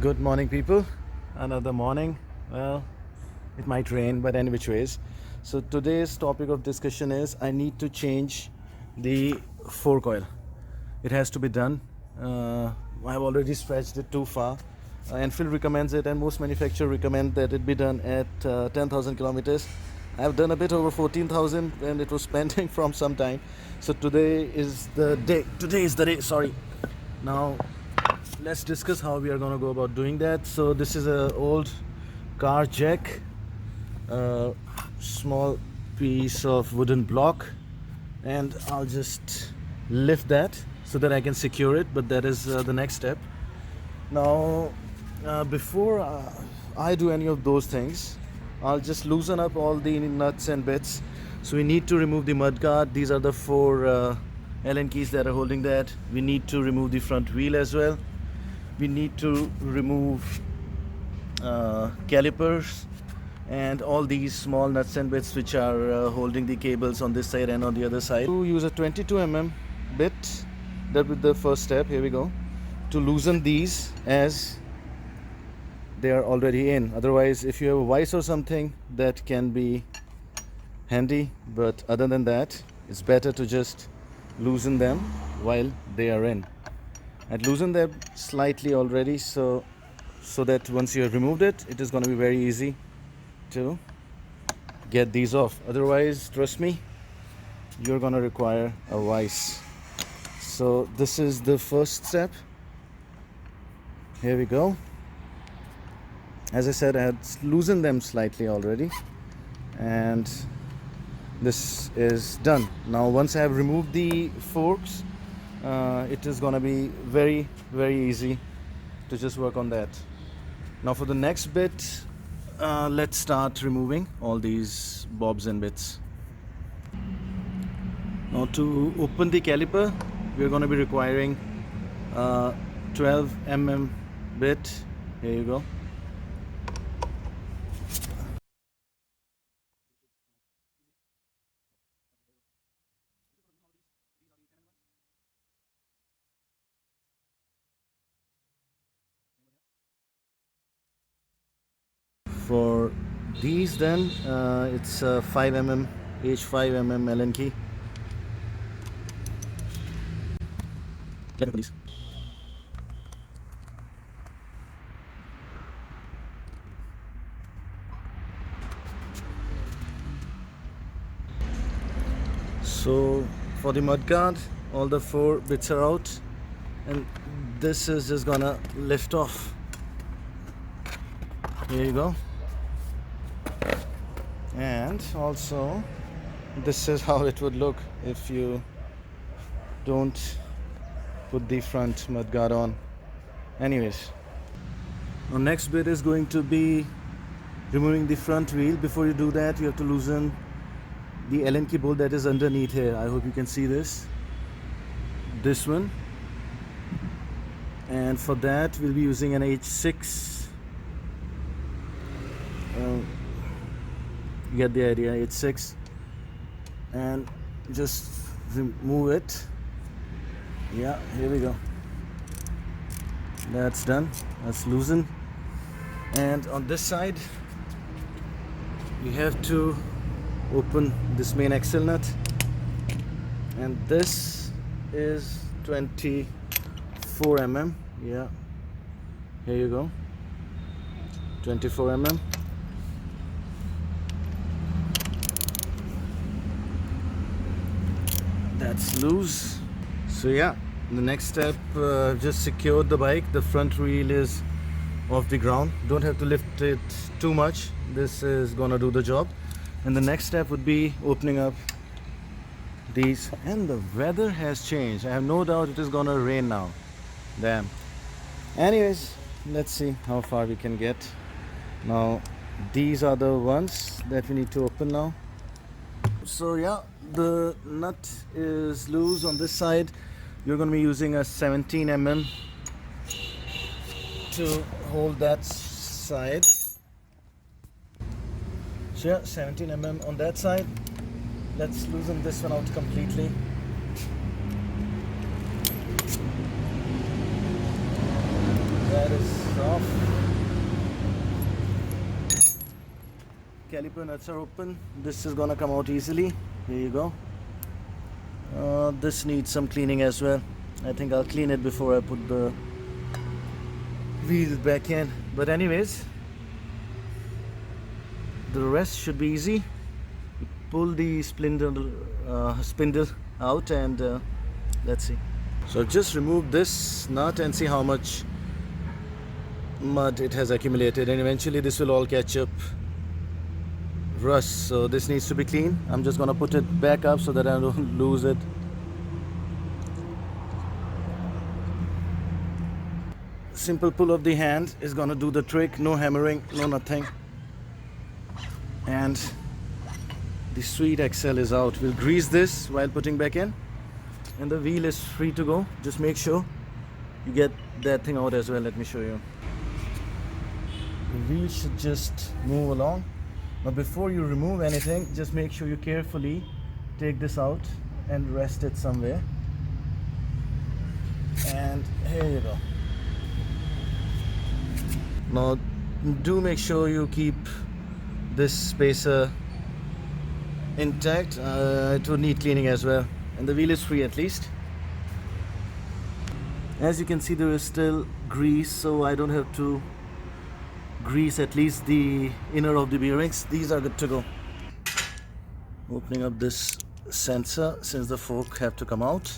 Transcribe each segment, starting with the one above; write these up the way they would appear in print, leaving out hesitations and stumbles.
Good morning, people. Another morning. Well, it might rain, but any which ways. So today's topic of discussion is I need to change the fork oil. It has to be done. I've already stretched it too far. Enfield recommends it, and most manufacturers recommend that it be done at 10,000 kilometers. I've done a bit over 14,000, and it was pending from some time. So today is the day. Today is the day. Sorry. Now let's discuss how we are going to go about doing that. So this is a old car jack, a small piece of wooden block, and I'll just lift that so that I can secure it, but that is the next step. Now before I do any of those things, I'll just loosen up all the nuts and bits. So we need to remove the mudguard. These are the four Allen keys that are holding that. We need to remove the front wheel as well. We need to remove calipers and all these small nuts and bits which are holding the cables on this side and on the other side. To use a 22 mm bit, that would be the first step. Here we go. To loosen these as they are already in. Otherwise, if you have a vise or something, that can be handy, but other than that, it's better to just loosen them while they are in. I'd loosen them slightly already, so that once you have removed it, it is going to be very easy to get these off. Otherwise, trust me, you're going to require a vise. So this is the first step. Here we go. As I said, I had loosened them slightly already, and this is done. Now once I have removed the forks, it is gonna be very easy to just work on that. Now for the next bit, let's start removing all these bobs and bits. Now to open the caliper, we're going to be requiring 12 mm bit. Here you go. For these then, it's 5 mm H5 mm Allen key. Let me put these. So for the mudguard, all the four bits are out, and this is just gonna lift off. Here you go. And also, this is how it would look if you don't put the front mudguard on. Anyways, our next bit is going to be removing the front wheel. Before you do that, you have to loosen the Allen key bolt that is underneath here. I hope you can see this one, and for that we'll be using an H6. You get the idea, H6, and just remove it. Yeah, here we go. That's done. That's loosened. And on this side, we have to open this main axle nut, and this is 24 mm. Yeah, here you go. 24 mm. That's loose. So yeah, the next step, just secured the bike. The front wheel is off the ground. Don't have to lift it too much. This is gonna do the job. And the next step would be opening up these. And the weather has changed. I have no doubt it is gonna rain now. Damn. Anyways, let's see how far we can get. Now these are the ones that we need to open now. So yeah, the nut is loose on this side. You're going to be using a 17 mm to hold that side. So yeah, 17 mm on that side. Let's loosen this one out completely. that is off. Caliper nuts are open. This is gonna come out easily. Here you go. This needs some cleaning as well. I think I'll clean it before I put the wheel back in. But anyways, the rest should be easy. Pull the spindle out and let's see. So just remove this nut and see how much mud it has accumulated, and eventually this will all catch up rust. So this needs to be clean. I'm just gonna put it back up so that I don't lose it. Simple pull of the hand is gonna do the trick. No hammering, no nothing. And the sweet axle is out. We'll grease this while putting back in, and the wheel is free to go. Just make sure you get that thing out as well. Let me show you. The wheel should just move along. But before you remove anything, just make sure you carefully take this out and rest it somewhere. And here you go. Now do make sure you keep this spacer intact. It would need cleaning as well, and the wheel is free at least. As you can see, there is still grease, so I don't have to grease at least the inner of the bearings. These are good to go. Opening up this sensor, since the fork have to come out.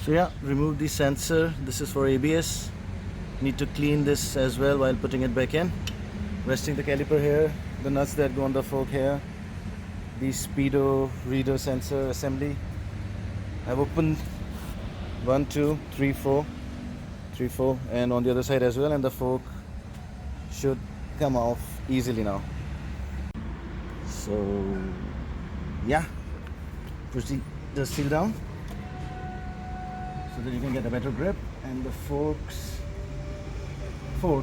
So yeah, remove the sensor. This is for ABS. Need to clean this as well while putting it back in. Resting the caliper here, the nuts that go on the fork here, the speedo reader sensor assembly. I've opened 1, 2, 3, 4, and on the other side as well, and the fork should come off easily now. So yeah, proceed the seal down so that you can get a better grip, and the fork,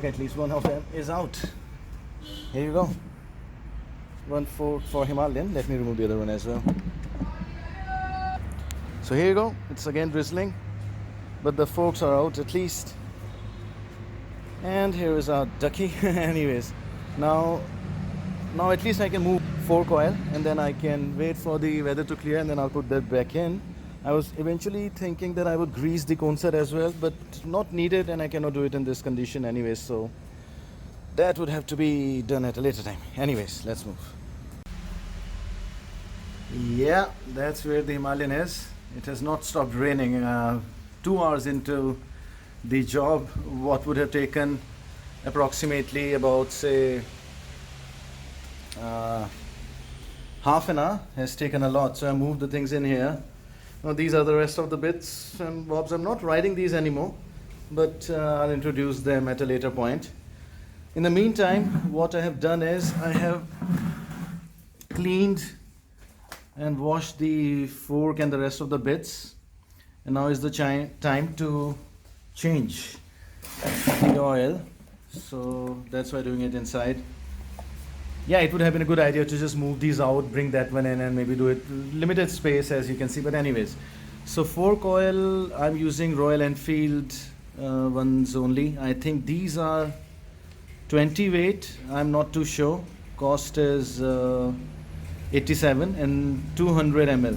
at least one of them, is out. Here you go. One fork for Himalayan. Let me remove the other one as well. So here you go. It's again drizzling, but the forks are out at least. And here is our ducky. Anyways, now at least I can move fork oil, and then I can wait for the weather to clear, and then I'll put that back in. I was eventually thinking that I would grease the cone set as well, but not needed, and I cannot do it in this condition anyways, so that would have to be done at a later time. Anyways, let's move. Yeah, that's where the Himalayan is. It has not stopped raining. 2 hours into the job, what would have taken approximately about, say, half an hour has taken a lot. So I moved the things in here. Now these are the rest of the bits and bobs. I'm not riding these anymore, but I'll introduce them at a later point. In the meantime, what I have done is I have cleaned and washed the fork and the rest of the bits, and now is the time to change the oil. So that's why I'm doing it inside. Yeah, it would have been a good idea to just move these out, bring that one in, and maybe do it limited space, as you can see. But anyways, so fork oil, I'm using Royal Enfield ones only. I think these are 20 weight. I'm not too sure. Cost is 87 and 200 ml.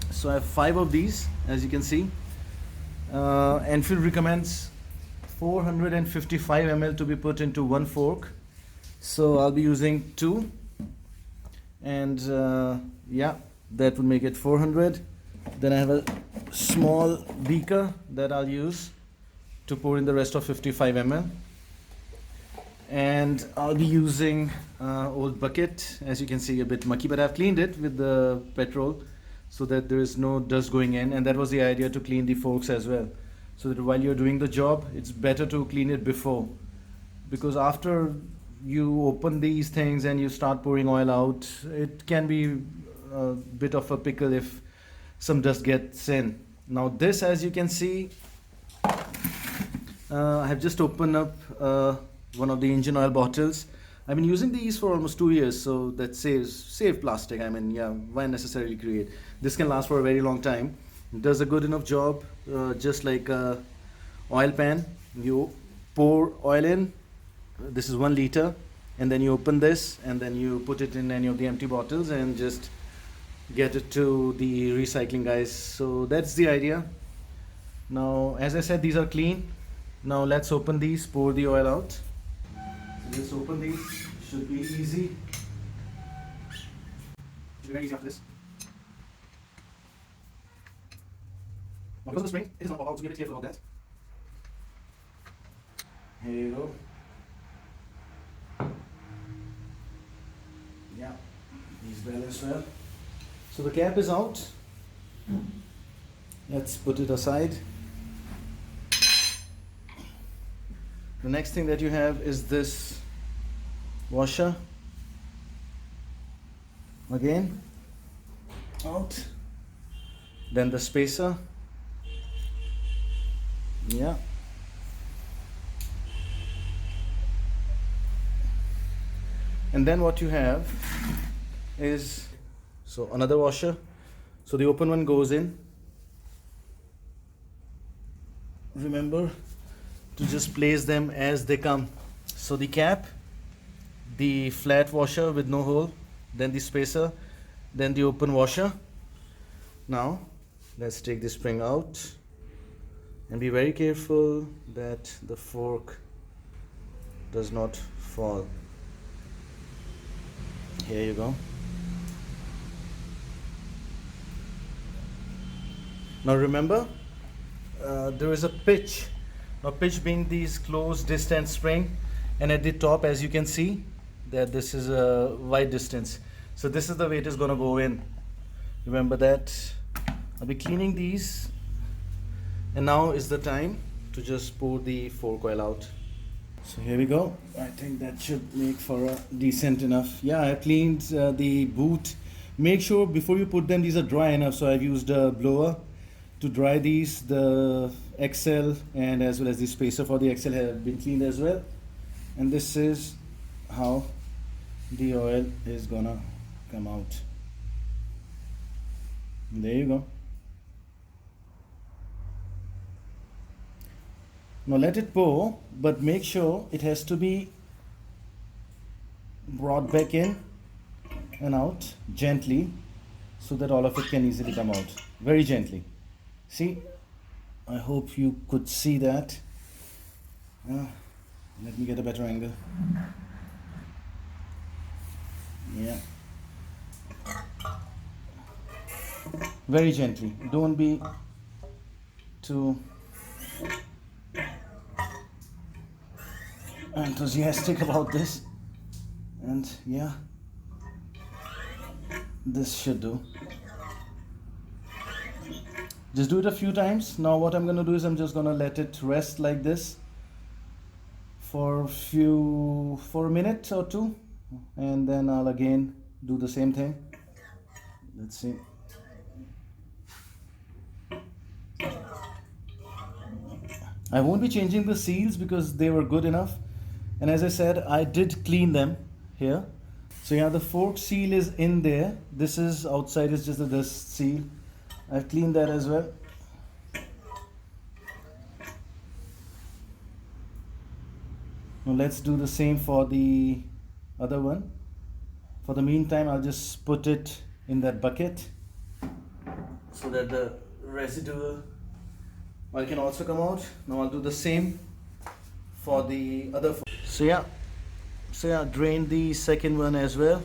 So I have 5 of these, as you can see. Enfield recommends 455 ml to be put into one fork. So I'll be using 2, and yeah, that would make it 400. Then I have a small beaker that I'll use to pour in the rest of 55 ml. And I'll be using old bucket, as you can see, a bit mucky, but I've cleaned it with the petrol so that there is no dust going in. And that was the idea, to clean the forks as well, so that while you're doing the job, it's better to clean it before, because after you open these things and you start pouring oil out, it can be a bit of a pickle if some dust gets in. Now this, as you can see, I have just opened up one of the engine oil bottles. I've been using these for almost 2 years, so that saves plastic. I mean, yeah, why necessarily create? This can last for a very long time. does a good enough job, just like a oil pan. You pour oil in, this is 1 liter, and then you open this and then you put it in any of the empty bottles and just get it to the recycling guys. So that's the idea. Now, as I said, these are clean. Now let's open these, pour the oil out. So let's open these, should be easy. Should be very easy after this. Now because of the spring, it is not pop out, so be a bit careful about that. Here you go. Yeah, these balance well. So the cap is out. Let's put it aside. The next thing that you have is this washer. Again, out. Then the spacer. Yeah. And then what you have is, so another washer. So the open one goes in. Remember to just place them as they come. So the cap, the flat washer with no hole, then the spacer, then the open washer. Now let's take the spring out and be very careful that the fork does not fall. Here you go. Now remember, there is a pitch. Now pitch being these closed distance spring, and at the top, as you can see, that this is a wide distance. So this is the way it is going to go in. Remember that. I'll be cleaning these, and now is the time to just pour the fork oil out. So here we go. I think that should make for a decent enough. Yeah, I cleaned the boot. Make sure before you put them, these are dry enough. So I've used a blower to dry these. The XL and as well as the spacer for the XL have been cleaned as well. And this is how the oil is gonna come out. There you go. Now let it pour, but make sure it has to be brought back in and out gently so that all of it can easily come out. Very gently. See, I hope you could see that. Let me get a better angle. Yeah. Very gently. Don't be too enthusiastic about this. And yeah, this should do. Just do it a few times. Now what I'm gonna do is I'm just gonna let it rest like this for a minute or two, and then I'll again do the same thing. Let's see. I won't be changing the seals because they were good enough, and as I said, I did clean them here. So yeah, the fork seal is in there. This is outside, is just this seal. I've cleaned that as well. Now let's do the same for the other one. For the meantime, I'll just put it in that bucket so that the residual oil can also come out. Now I'll do the same for the other. So yeah, drain the second one as well,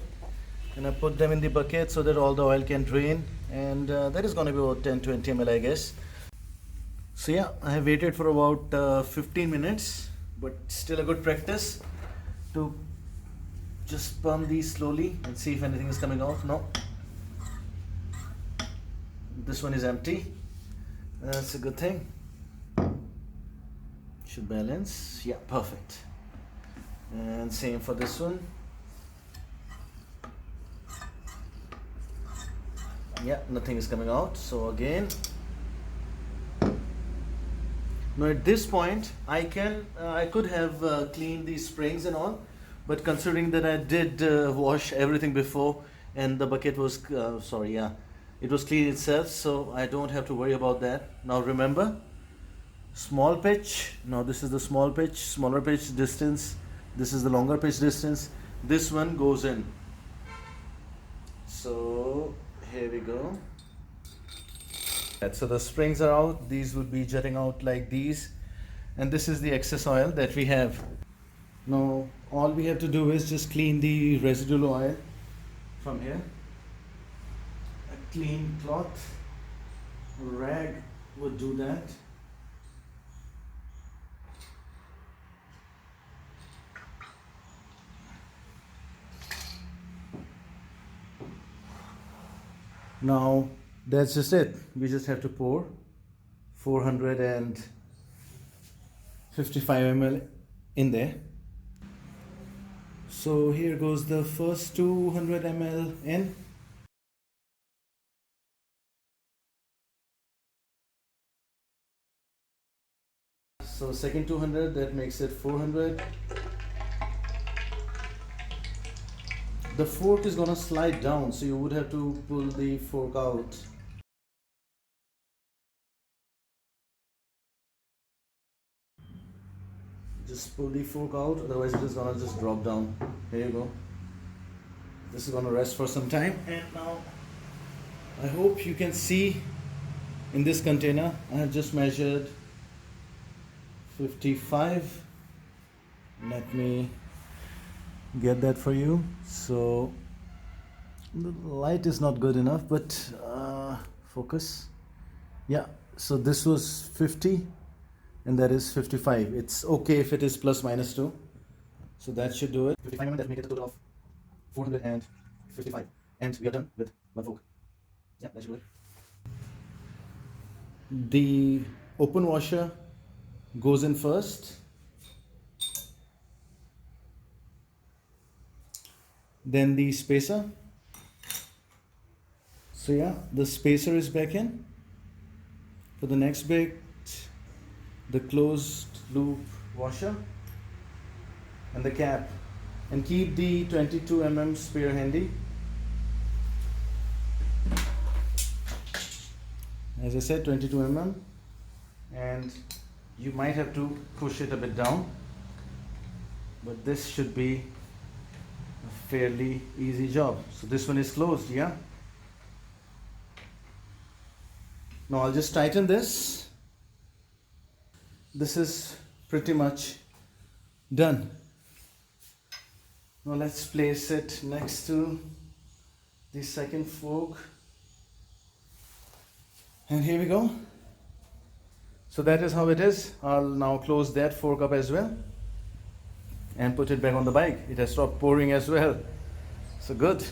and I put them in the bucket so that all the oil can drain, and that is going to be about 10-20 ml, I guess. So yeah, I have waited for about 15 minutes, but still a good practice to just pump these slowly and see if anything is coming out. No, this one is empty. That's a good thing. Should balance. Yeah, perfect. And same for this one. Yeah, nothing is coming out. So again, now at this point I could have cleaned these springs and all, but considering that I did wash everything before and the bucket was It was clean itself, so I don't have to worry about that. Now remember, small pitch. Now this is the small pitch, smaller pitch distance. This is the longer pitch distance. This one goes in. So here we go. So the springs are out. These would be jutting out like these. And this is the excess oil that we have. Now all we have to do is just clean the residual oil from here. A clean cloth, rag would do that. Now that's just it. We just have to pour 455 ml in there. So here goes the first 200 ml in. So second 200, that makes it 400. The fork is gonna slide down, so you would have to pull the fork out. Just pull the fork out, otherwise it is gonna just drop down. There you go. This is gonna rest for some time. And now I hope you can see in this container I have just measured 55. Let me get that for you. So the light is not good enough, but focus. Yeah, so this was 50 and that is 55. It's okay if it is plus minus 2. So that should do it. 55 that make it a total of 455. And we are done with one fork. Yeah, that should do it. The open washer goes in first. Then the spacer. So yeah, the spacer is back in. For the next bit, the closed loop washer and the cap. And keep the 22 mm spare handy. As I said, 22 mm. And you might have to push it a bit down. But this should be a fairly easy job. So this one is closed, yeah? Now I'll just tighten this. This is pretty much done. Now let's place it next to the second fork. And here we go. So that is how it is. I'll now close that fork up as well and put it back on the bike. It has stopped pouring as well. So good.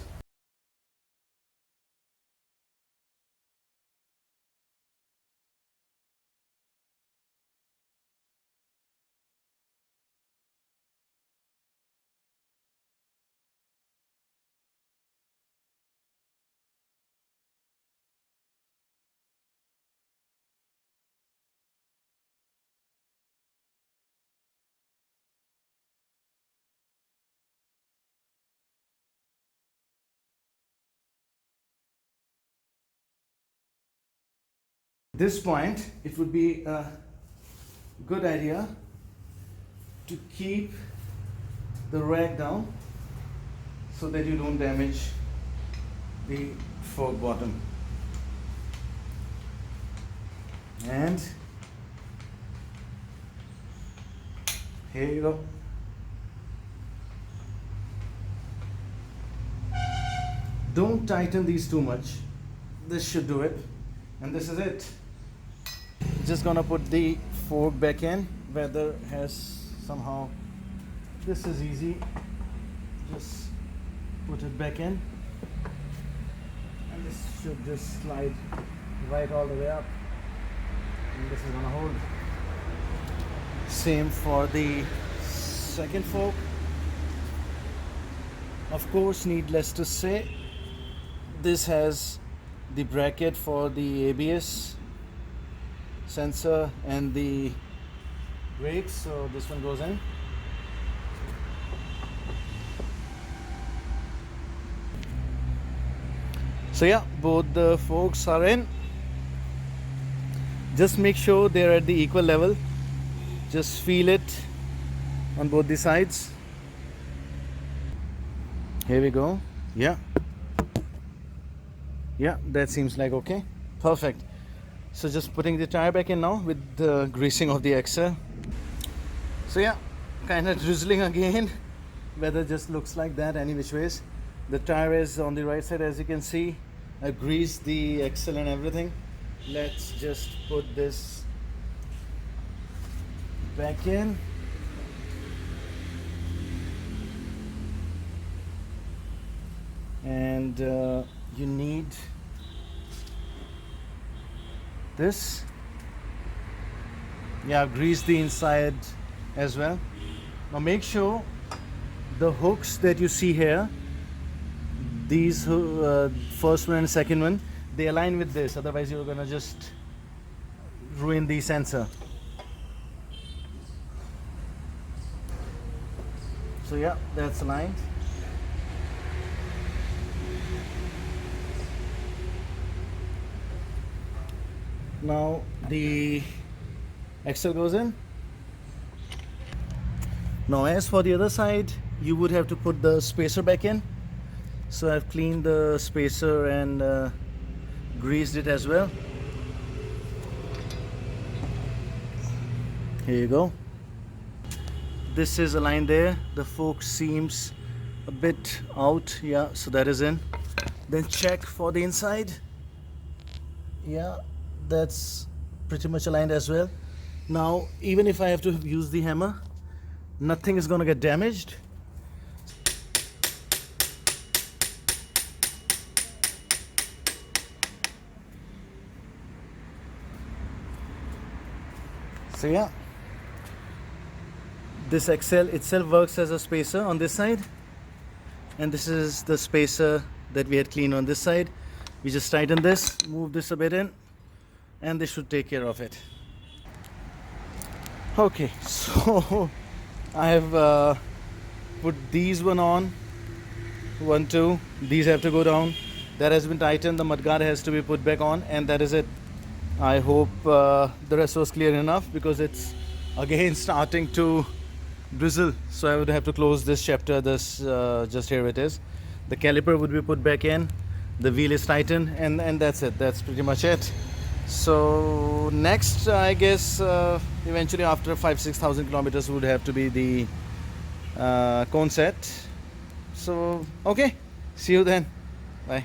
At this point, it would be a good idea to keep the rag down so that you don't damage the fork bottom. And here you go. Don't tighten these too much. This should do it. And this is it. Just gonna put the fork back in. Weather has somehow, this is easy. Just put it back in. And this should just slide right all the way up. And this is gonna hold. Same for the second fork. Of course, needless to say, this has the bracket for the ABS sensor and the brakes, so this one goes in. So yeah, both the forks are in. Just make sure they're at the equal level. Just feel it on both the sides. Here we go. Yeah, that seems like okay. Perfect. So just putting the tire back in now with the greasing of the axle. So yeah, kind of drizzling again. Weather just looks like that any which ways. The tire is on the right side, as you can see. I greased the axle and everything. Let's just put this back in. And you need this. Yeah, I've greased the inside as well. Now make sure the hooks that you see here, these first one and second one, they align with this, otherwise you're gonna just ruin the sensor. So yeah, that's aligned. Now the axle goes in. Now as for the other side, you would have to put the spacer back in. So I've cleaned the spacer and greased it as well. Here you go. This is aligned there. The fork seems a bit out. Yeah, so that is in. Then check for the inside. Yeah, that's pretty much aligned as well. Now even if I have to use the hammer, nothing is gonna get damaged. So yeah, this axle itself works as a spacer on this side, and this is the spacer that we had cleaned on this side. We just tighten this, move this a bit in, and this should take care of it. Okay, so I have put these one on, 1, 2, these have to go down. That has been tightened, the mudguard has to be put back on, and that is it. I hope the rest was clear enough, because it's again starting to drizzle, so I would have to close this chapter. This just here it is. The caliper would be put back in, the wheel is tightened, and that's it. That's pretty much it. So next, I guess eventually after 5,000-6,000 kilometers would have to be the cone set. So okay, see you then. Bye.